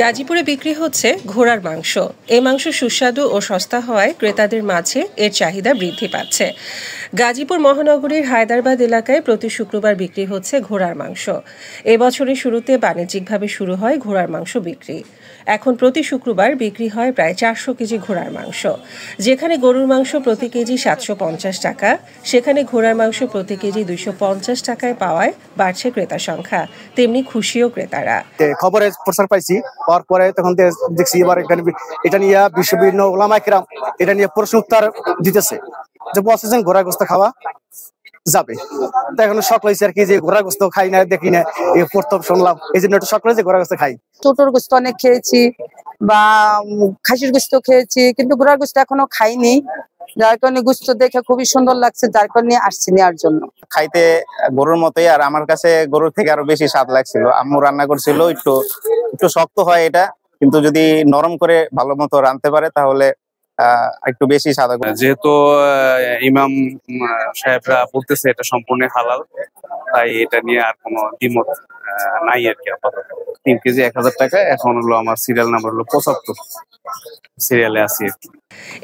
গাজীপুরে বিক্রি হচ্ছে ঘোড়ার মাংস। এই মাংস সুস্বাদু ও সস্তা হওয়ায় ক্রেতাদের মাঝে এর চাহিদা বৃদ্ধি পাচ্ছে। গাজীপুর মহানগরীর হায়দারাবাদ এলাকায় প্রতি শুক্রবার বিক্রি হচ্ছে ঘোড়ার মাংস। এবছরের শুরুতে বাণিজ্যিকভাবে শুরু হয় ঘোড়ার মাংস বিক্রি। এখন প্রতি শুক্রবার বিক্রি হয় প্রায় 400 কেজি ঘোড়ার মাংস। যেখানে গরুর মাংস প্রতি কেজি 750 টাকা, সেখানে ঘোড়ার মাংস প্রতি কেজি 250 টাকায় পাওয়ায় বাড়ছে ক্রেতা সংখ্যা, তেমনি খুশিও ক্রেতারা। খবরে প্রচার পাইছি, পাওয়ার পরে তখন দেখছি এবার এটা নিয়ে বিভিন্ন ওলামায়ে কেরাম এটা নিয়ে প্রশ্ন উত্তর দিতেছে যে বলছেন ঘোড়ার গোশত খাওয়া যাবে। তো এখন শখ হয়েছে আর কি যে ঘোড়ার গোশত খাই না, দেখি না, এই প্রথম শুনলাম, এই জন্য একটু শখ হয়েছে ঘোড়ার গোশত খাই। ছোটর গোশত অনেক খেয়েছি বা খাসির গোশত খেয়েছি, কিন্তু ঘোড়ার গোশত এখনো খাইনি। যার কারণে গোশত দেখে খুবই সুন্দর লাগছে, যার কারণে আসছি নেওয়ার জন্য। খাইতে গরুর মতোই, আর আমার কাছে গরুর থেকে আরো বেশি স্বাদ লাগছিল। আম্মু রান্না করছিল, একটু শক্ত হয় এটা, কিন্তু যদি নরম করে ভালো মতো রাঁধতে পারে তাহলে একটু বেশি স্বাদ। যেহেতু ইমাম সাহেবরা বলতেছে এটা সম্পূর্ণ হালাল, তাই এটা নিয়ে আর কোনো দ্বিমত নাই আর কি। আপাতত 3 কেজি 1000 টাকা। এখন হলো আমার সিরিয়াল নাম্বার হলো 75, সিরিয়ালে আছি।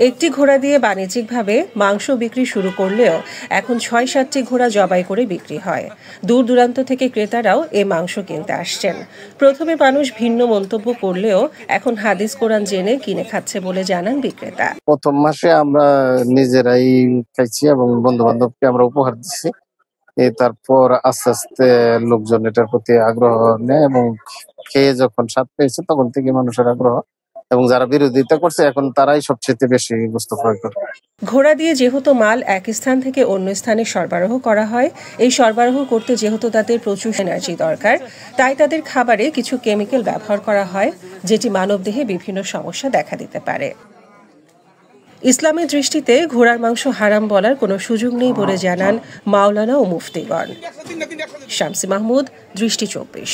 একটি ঘোড়া দিয়ে বাণিজ্যিকভাবে মাংস বিক্রি শুরু করলেও এখন 6-7টি ঘোড়া জবাই করে বিক্রি হয়। দূর দূরান্ত থেকে ক্রেতারাও এ মাংস কিনতে আসছেন। প্রথমে মানুষ ভিন্ন মন্তব্য করলেও এখন হাদিস কোরআন জেনে কিনে খাচ্ছে বলে জানান বিক্রেতা। প্রথম মাসে আমরা নিজেরাই খাইছি এবং বন্ধু বান্ধবকে আমরা উপহার দিচ্ছি। তারপর আস্তে আস্তে লোকজন এটার প্রতি আগ্রহ নেয় এবং খেয়ে যখন স্বাদ পেয়েছে তখন থেকে মানুষের আগ্রহ, এবং যারা বিরোধিতা করছে এখন তারাই সবচেয়ে বেশি গোশত ক্রয় করে। ঘোড়া দিয়ে যেহেতু মাল এক স্থান থেকে অন্য স্থানে সরবরাহ করা হয়, এই সরবরাহ করতে যেহেতু তাদের প্রচুর এনার্জি দরকার, তাই তাদের খাবারে কিছু কেমিক্যাল ব্যবহার করা হয়, যেটি মানবদেহে বিভিন্ন সমস্যা দেখা দিতে পারে। ইসলামের দৃষ্টিতে ঘোড়ার মাংস হারাম বলার কোনো সুযোগ নেই বলে জানান মাওলানা ও মুফতিগণ। শামসী মাহমুদ, দৃষ্টি 24।